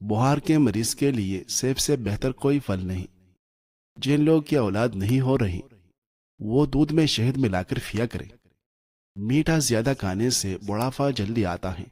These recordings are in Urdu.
بخار کے مریض کے لیے سیب سے بہتر کوئی پھل نہیں۔ جن لوگوں کی اولاد نہیں ہو رہی وہ دودھ میں شہد ملا کر پیا کریں۔ میٹھا زیادہ کھانے سے بڑھاپا جلدی آتا ہے۔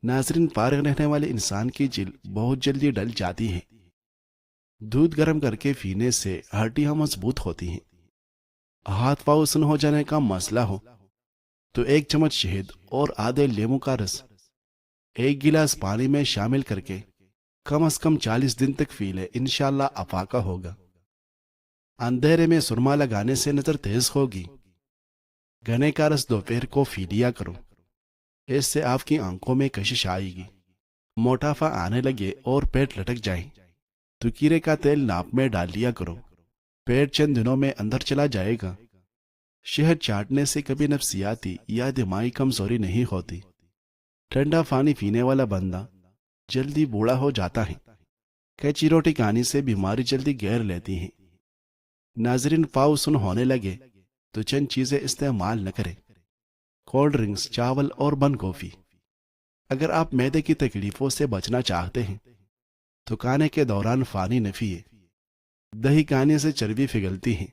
ناظرین، فارغ رہنے والے انسان کی جلد بہت جلدی ڈل جاتی ہے۔ دودھ گرم کر کے پینے سے ہڈیاں مضبوط ہوتی ہیں۔ ہاتھ پاؤں سن ہو جانے کا مسئلہ ہو تو 1 چمچ شہد اور آدھے لیموں کا رس 1 گلاس پانی میں شامل کر کے کم از کم 40 دن تک پی لے، انشاءاللہ افاقہ ہوگا۔ اندھیرے میں سرما لگانے سے نظر تیز ہوگی۔ گنے کا رس دوپہر کو پی لیا کرو، اس سے آپ کی آنکھوں میں کشش آئے گی۔ موٹاپا آنے لگے اور پیٹ لٹک جائے تو کیرے کا تیل ناپ میں ڈال لیا کرو، پیٹ چند دنوں میں اندر چلا جائے گا۔ شہد چاٹنے سے کبھی نفسیاتی یا دماغی کمزوری نہیں ہوتی۔ ٹھنڈا پانی پینے والا بندہ جلدی بوڑھا ہو جاتا ہے۔ کچی روٹی کھانے سے بیماری جلدی گھیر لیتی ہے۔ ناظرین، پاؤ سن ہونے لگے تو چند چیزیں استعمال نہ کریں: کولڈ ڈرنکس، چاول اور بند گوبھی۔ اگر آپ معدے کی تکلیفوں سے بچنا چاہتے ہیں تو کھانے کے دوران پانی نہ پیے۔ دہی کھانے سے چربی پگھلتی ہے۔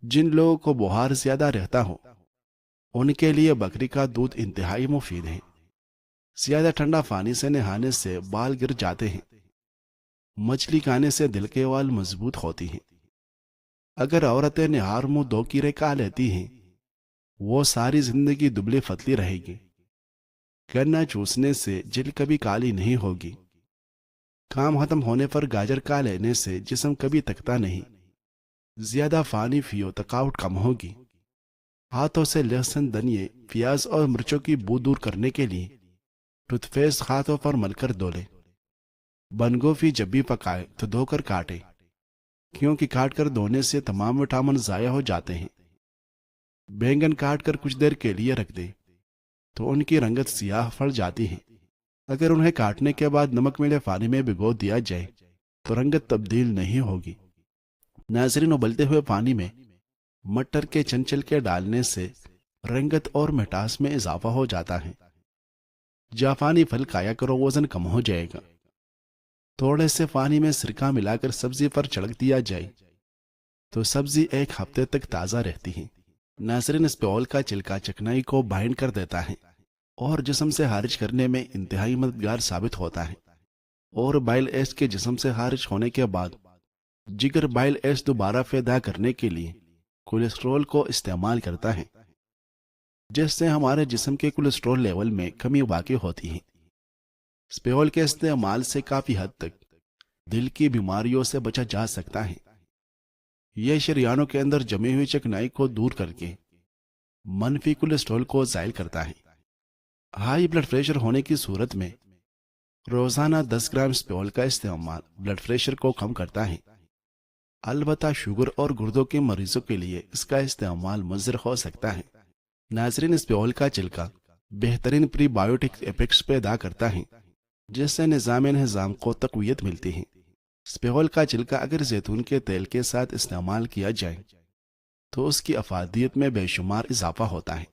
جن لوگوں کو بخار زیادہ رہتا ہو ان کے لیے بکری کا دودھ انتہائی مفید ہے۔ زیادہ ٹھنڈا پانی سے نہانے سے بال گر جاتے ہیں۔ مچھلی کھانے سے دل کے وال مضبوط ہوتی ہیں۔ اگر عورتیں نہار منہ 2 کیرے کھا لیتی ہیں وہ ساری زندگی دبلی پتلی رہے گی۔ گنا چوسنے سے جلد کبھی کالی نہیں ہوگی۔ کام ختم ہونے پر گاجر کھا لینے سے جسم کبھی تکتا نہیں۔ زیادہ پانی پیو، تھکاوٹ کم ہوگی۔ ہاتھوں سے لہسن، دھنیے، پیاز اور مرچوں کی بو دور کرنے کے لیے ٹوتھ پیسٹ ہاتھوں پر مل کر دھو لیں۔ بند گوبھی جب بھی پکائے تو دھو کر کاٹیں، کیونکہ کاٹ کر دھونے سے تمام وٹامن ضائع ہو جاتے ہیں۔ بینگن کاٹ کر کچھ دیر کے لیے رکھ دیں تو ان کی رنگت سیاہ پڑ جاتی ہے۔ اگر انہیں کاٹنے کے بعد نمک ملے پانی میں بھگو دیا جائے تو رنگت تبدیل نہیں ہوگی۔ ناظرین، ابلتے ہوئے پانی میں مٹر کے چنچل کے ڈالنے سے رنگت اور مٹاس میں اضافہ ہو جاتا ہے۔ جاپانی پھل کھایا کرو، وزن کم ہو جائے گا۔ تھوڑے سے پانی میں سرکہ ملا کر سبزی پر چھڑک دیا جائے تو سبزی 1 ہفتے تک تازہ رہتی ہے۔ ناظرین، اس پیول کا چھلکا چکنائی کو بائنڈ کر دیتا ہے اور جسم سے خارج کرنے میں انتہائی مددگار ثابت ہوتا ہے۔ اور بائل ایسڈ کے جسم سے خارج ہونے کے بعد جگر بائل ایسڈ دوبارہ پیدا کرنے کے لیے کولیسٹرول کو استعمال کرتا ہے، جس سے ہمارے جسم کے کولیسٹرول لیول میں کمی واقع ہوتی ہے۔ سپیول کے استعمال سے کافی حد تک دل کی بیماریوں سے بچا جا سکتا ہے۔ یہ شریانوں کے اندر جمی ہوئی چکنائی کو دور کر کے منفی کولیسٹرول کو زائل کرتا ہے۔ ہائی بلڈ پریشر ہونے کی صورت میں روزانہ 10 گرام سپیول کا استعمال بلڈ پریشر کو کم کرتا ہے۔ البتہ شوگر اور گردوں کے مریضوں کے لیے اس کا استعمال مضر ہو سکتا ہے۔ ناظرین، اس پیول کا چھلکا بہترین پری بایوٹک ایفیکٹس پیدا کرتا ہے، جس سے نظام کو تقویت ملتی ہے۔ سپیول کا چھلکا اگر زیتون کے تیل کے ساتھ استعمال کیا جائے تو اس کی افادیت میں بے شمار اضافہ ہوتا ہے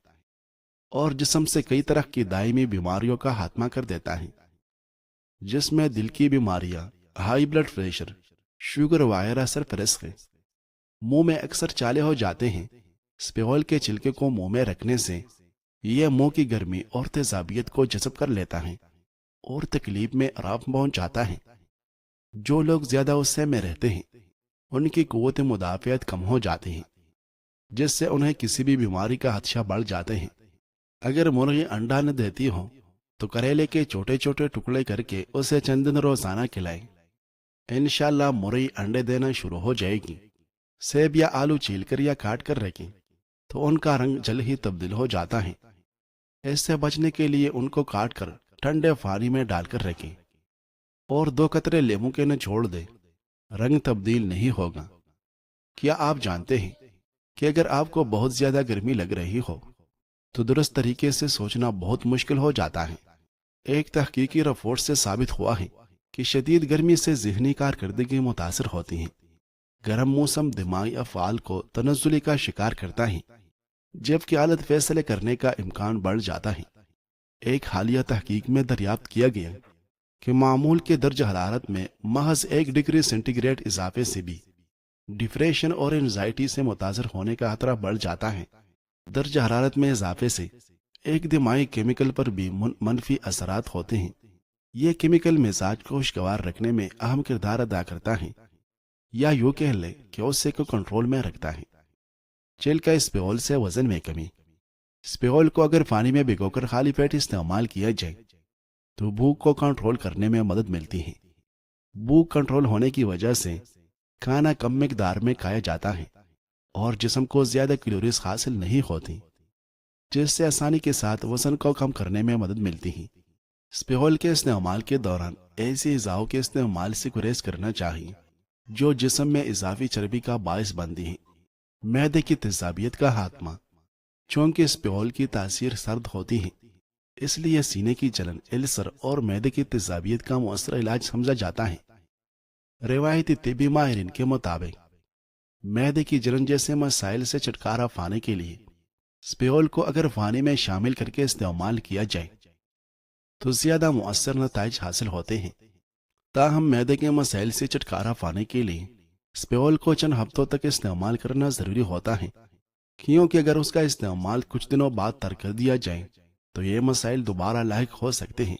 اور جسم سے کئی طرح کی دائمی بیماریوں کا خاتمہ کر دیتا ہے، جس میں دل کی بیماریاں، ہائی بلڈ پریشر، شوگر وغیرہ سرفہرست ہے۔ منہ میں اکثر چالے ہو جاتے ہیں۔ سپیول کے چھلکے کو منہ میں رکھنے سے یہ منہ کی گرمی اور تیزابیت کو جذب کر لیتا ہے اور تکلیف میں آرام پہنچاتا ہے۔ جو لوگ زیادہ غصے میں رہتے ہیں ان کی قوت مدافعت کم ہو جاتی ہے، جس سے انہیں کسی بھی بیماری کا خدشہ بڑھ جاتے ہیں۔ اگر مرغی انڈا نہ دیتی ہو تو کریلے کے چھوٹے چھوٹے ٹکڑے کر کے اسے چند دن روزانہ کھلائیں، انشاءاللہ مرغی انڈے دینا شروع ہو جائے گی۔ سیب یا آلو چھیل کر یا کاٹ کر رکھیں تو ان کا رنگ جلد ہی تبدیل ہو جاتا ہے۔ اس سے بچنے کے لیے ان کو کاٹ کر ٹھنڈے پانی میں ڈال کر رکھیں اور 2 قطرے لیموں کے نچوڑ دیں، رنگ تبدیل نہیں ہوگا۔ کیا آپ جانتے ہیں کہ اگر آپ کو بہت زیادہ گرمی لگ رہی ہو تو درست طریقے سے سوچنا بہت مشکل ہو جاتا ہے۔ ایک تحقیقی رپورٹ سے ثابت ہوا ہے کہ شدید گرمی سے ذہنی کارکردگی متاثر ہوتی ہے۔ گرم موسم دماغی افعال کو تنزلی کا شکار کرتا ہے، جبکہ غلط فیصلے کرنے کا امکان بڑھ جاتا ہے۔ ایک حالیہ تحقیق میں دریافت کیا گیا کہ معمول کے درجہ حرارت میں محض 1 ڈگری سینٹی گریڈ اضافے سے بھی ڈپریشن اور انزائٹی سے متاثر ہونے کا خطرہ بڑھ جاتا ہے۔ درجہ حرارت میں اضافے سے ایک دماغی کیمیکل پر بھی منفی اثرات ہوتے ہیں۔ یہ کیمیکل مزاج کو خوشگوار رکھنے میں اہم کردار ادا کرتا ہے، یا یوں کہہ لیں کہ غصے کو کنٹرول میں رکھتا ہے۔ چیل کا اسپیول سے وزن میں کمی۔ اسپیول کو اگر پانی میں بھگو کر خالی پیٹ استعمال کیا جائے تو بھوک کو کنٹرول کرنے میں مدد ملتی ہے۔ بھوک کنٹرول ہونے کی وجہ سے کھانا کم مقدار میں کھایا جاتا ہے اور جسم کو زیادہ کیلوریز حاصل نہیں ہوتی، جس سے آسانی کے ساتھ وزن کو کم کرنے میں مدد ملتی ہے۔ اسپیول کے استعمال کے دوران ایسی غذاؤں کے استعمال سے گریز کرنا چاہیے جو جسم میں اضافی چربی کا باعث بنتی ہے۔ معدے کی تیزابیت کا خاتمہ۔ چونکہ اسپیول کی تاثیر سرد ہوتی ہے، اس لیے سینے کی جلن، السر اور معدے کی تیزابیت کا مؤثر علاج سمجھا جاتا ہے۔ روایتی طبی ماہرین کے مطابق معدے کی جلن جیسے مسائل سے چھٹکارا پانے کے لیے اسپیول کو اگر پانی میں شامل کر کے استعمال کیا جائے تو زیادہ مؤثر نتائج حاصل ہوتے ہیں۔ تاہم معدے کے مسائل سے چھٹکارا پانے کے لیے اسپیول کو چند ہفتوں تک استعمال کرنا ضروری ہوتا ہے، کیونکہ اگر اس کا استعمال کچھ دنوں بعد ترک کر دیا جائے تو یہ مسائل دوبارہ لاحق ہو سکتے ہیں۔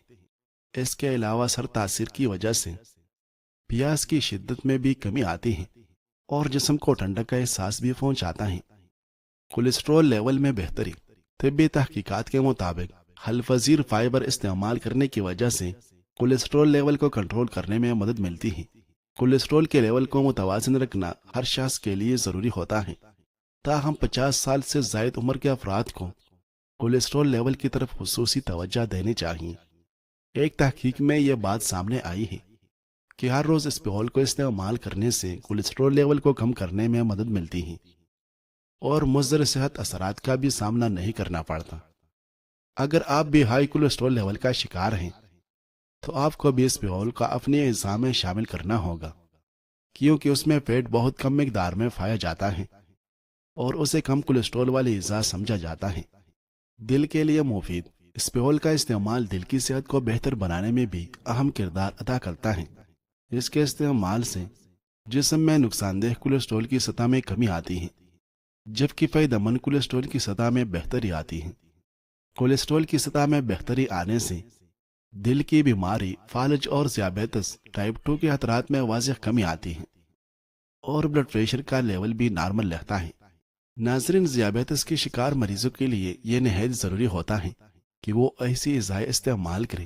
اس کے علاوہ سر تاثیر کی وجہ سے پیاس کی شدت میں بھی کمی آتی ہے اور جسم کو ٹھنڈک کا احساس بھی پہنچاتا ہے۔ کولیسٹرول لیول میں بہتری۔ طبی تحقیقات کے مطابق حل پذیر فائبر استعمال کرنے کی وجہ سے کولیسٹرول لیول کو کنٹرول کرنے میں مدد ملتی ہے۔ کولیسٹرول کے لیول کو متوازن رکھنا ہر شخص کے لیے ضروری ہوتا ہے، تاہم 50 سال سے زائد عمر کے افراد کو کولیسٹرول لیول کی طرف خصوصی توجہ دینی چاہیے۔ ایک تحقیق میں یہ بات سامنے آئی ہے کہ ہر روز اسپیول کو استعمال کرنے سے کولیسٹرول لیول کو کم کرنے میں مدد ملتی ہے اور مضر صحت اثرات کا بھی سامنا نہیں کرنا پڑتا۔ اگر آپ بھی ہائی کولیسٹرول لیول کا شکار ہیں تو آپ کو بھی اسپیول کا اپنی غذا میں شامل کرنا ہوگا، کیونکہ اس میں فیٹ بہت کم مقدار میں پایا جاتا ہے اور اسے کم کولیسٹرول والی غذا سمجھا جاتا ہے۔ دل کے لیے مفید۔ اسپیول کا استعمال دل کی صحت کو بہتر بنانے میں بھی اہم کردار ادا کرتا ہے۔ اس کے استعمال سے جسم میں نقصان دہ کولیسٹرول کی سطح میں کمی آتی ہے، جبکہ فائدہ مند کولیسٹرول کی سطح میں بہتری آتی ہے۔ کولیسٹرول کی سطح میں بہتری آنے سے دل کی بیماری، فالج اور ذیابیطس ٹائپ 2 کے خطرات میں واضح کمی آتی ہے اور بلڈ پریشر کا لیول بھی نارمل رہتا ہے۔ ناظرین، ذیابیطس کے شکار مریضوں کے لیے یہ نہایت ضروری ہوتا ہے کہ وہ ایسی غذائیں استعمال کریں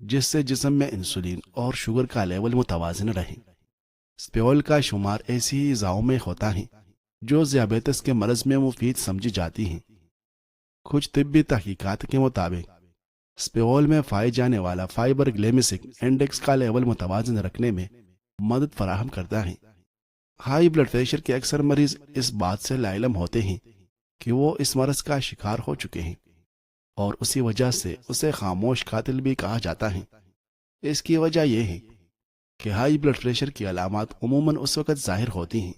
جس سے جسم میں انسولین اور شوگر کا لیول متوازن رہے۔ اسپیول کا شمار ایسی ہی غذاؤں میں ہوتا ہے جو ذیابیطس کے مرض میں مفید سمجھی جاتی ہیں۔ کچھ طبی تحقیقات کے مطابق اسپیول میں پائے جانے والا فائبر گلیمیسک انڈیکس کا لیول متوازن رکھنے میں مدد فراہم کرتا ہے۔ ہائی بلڈ پریشر کے اکثر مریض اس بات سے لا علم ہوتے ہیں کہ وہ اس مرض کا شکار ہو چکے ہیں اور اسی وجہ سے اسے خاموش قاتل بھی کہا جاتا ہے۔ اس کی وجہ یہ ہے کہ ہائی بلڈ پریشر کی علامات عموماً اس وقت ظاہر ہوتی ہیں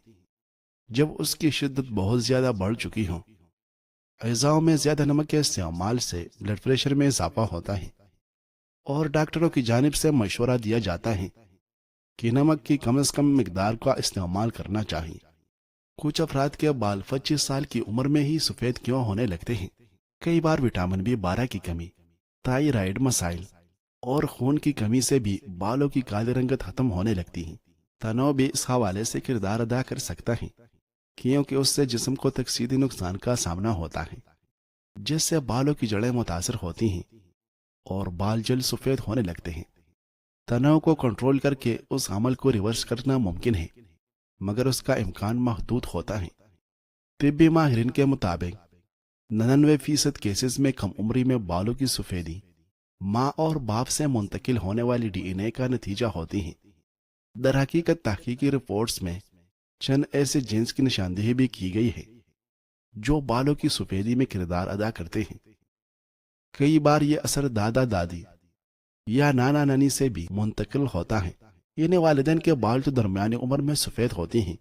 جب اس کی شدت بہت زیادہ بڑھ چکی ہو۔ غذاؤں میں زیادہ نمک کے استعمال سے بلڈ پریشر میں اضافہ ہوتا ہے اور ڈاکٹروں کی جانب سے مشورہ دیا جاتا ہے کہ نمک کی کم از کم مقدار کا استعمال کرنا چاہیے۔ کچھ افراد کے بال 25 سال کی عمر میں ہی سفید کیوں ہونے لگتے ہیں؟ کئی بار وٹامن B12 کی کمی، تائرائیڈ مسائل اور خون کی کمی سے بھی بالوں کی کالی رنگت ختم ہونے لگتی ہے۔ تناؤ بھی اس حوالے سے کردار ادا کر سکتا ہے، کیونکہ اس سے جسم کو تکسیدی نقصان کا سامنا ہوتا ہے، جس سے بالوں کی جڑیں متاثر ہوتی ہیں اور بال جلد سفید ہونے لگتے ہیں۔ تناؤ کو کنٹرول کر کے اس عمل کو ریورس کرنا ممکن ہے، مگر اس کا امکان محدود ہوتا ہے۔ طبی ماہرین کے مطابق 99% کیسز میں کم عمری میں بالوں کی سفیدی ماں اور باپ سے منتقل ہونے والی DNA کا نتیجہ ہوتی ہے۔ در حقیقت تحقیقی رپورٹس میں چند ایسے جینز کی نشاندہی بھی کی گئی ہے جو بالوں کی سفیدی میں کردار ادا کرتے ہیں۔ کئی بار یہ اثر دادا دادی یا نانا نانی سے بھی منتقل ہوتا ہے، یعنی والدین کے بال جو درمیانی عمر میں سفید ہوتے ہیں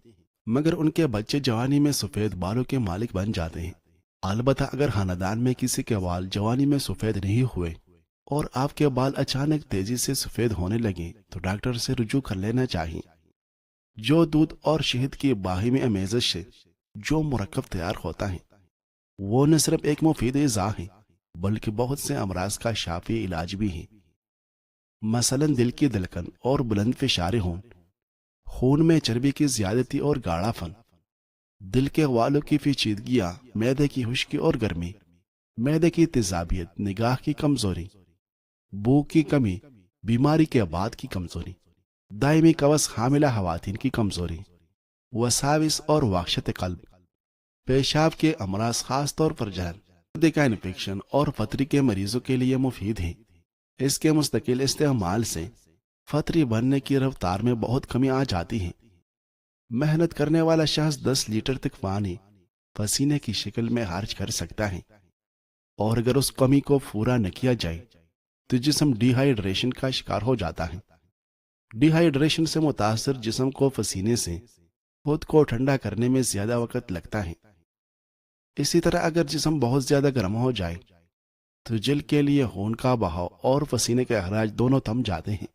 مگر ان کے بچے جوانی میں سفید بالوں کے مالک بن جاتے ہیں۔ البتہ اگر خاندان میں کسی کے بال جوانی میں سفید نہیں ہوئے اور آپ کے بال اچانک تیزی سے سفید ہونے لگیں تو ڈاکٹر سے رجوع کر لینا چاہیے۔ جو دودھ اور شہد کی باہمی آمیزش سے جو مرکب تیار ہوتا ہے وہ نہ صرف ایک مفید غذا ہے بلکہ بہت سے امراض کا شافی علاج بھی ہے۔ مثلا دل کی دھڑکن اور بلند فشار خون میں چربی کی زیادتی اور گاڑھا پن، دل کے والوں کی پیچیدگیاں، معدے کی خشکی اور گرمی، معدے کی تیزابیت، نگاہ کی کمزوری، بھوک کی کمی، بیماری کے بعد کی کمزوری، دائمی قوس حاملہ خواتین کی کمزوری، وساوس اور وحشت قلب، پیشاب کے امراض خاص طور پر جلن، گردے کا انفیکشن اور پتھری کے مریضوں کے لیے مفید ہے۔ اس کے مستقل استعمال سے پتھری بننے کی رفتار میں بہت کمی آ جاتی ہے۔ محنت کرنے والا شخص 10 لیٹر تک پانی پسینے کی شکل میں خرچ کر سکتا ہے، اور اگر اس کمی کو پورا نہ کیا جائے تو جسم ڈی ہائیڈریشن کا شکار ہو جاتا ہے۔ ڈی ہائیڈریشن سے متاثر جسم کو پسینے سے خود کو ٹھنڈا کرنے میں زیادہ وقت لگتا ہے۔ اسی طرح اگر جسم بہت زیادہ گرم ہو جائے تو جلد کے لیے خون کا بہاؤ اور پسینے کا اخراج دونوں تھم جاتے ہیں،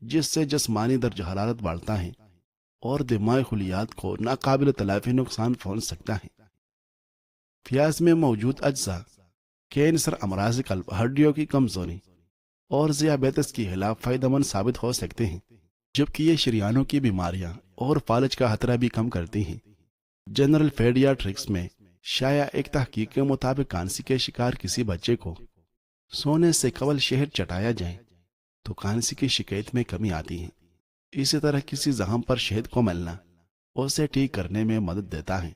جس سے جسمانی درجہ حرارت بڑھتا ہے اور دماغی خلیات کو ناقابل تلافی نقصان پہنچ سکتا ہے۔ پیاز میں موجود اجزاء کینسر، امراض قلب، ہڈیوں کی کمزوری اور ذیابیطس کے خلاف فائدہ مند ثابت ہو سکتے ہیں، جبکہ یہ شریانوں کی بیماریاں اور فالج کا خطرہ بھی کم کرتی ہیں۔ جنرل پیڈیاٹرکس میں شائع ایک تحقیق کے مطابق کانسی کے شکار کسی بچے کو سونے سے قبل شہد چٹایا جائے تو کانسی کی شکایت میں کمی آتی ہے۔ اسی طرح کسی زخم پر شہد کو ملنا اسے ٹھیک کرنے میں مدد دیتا ہے۔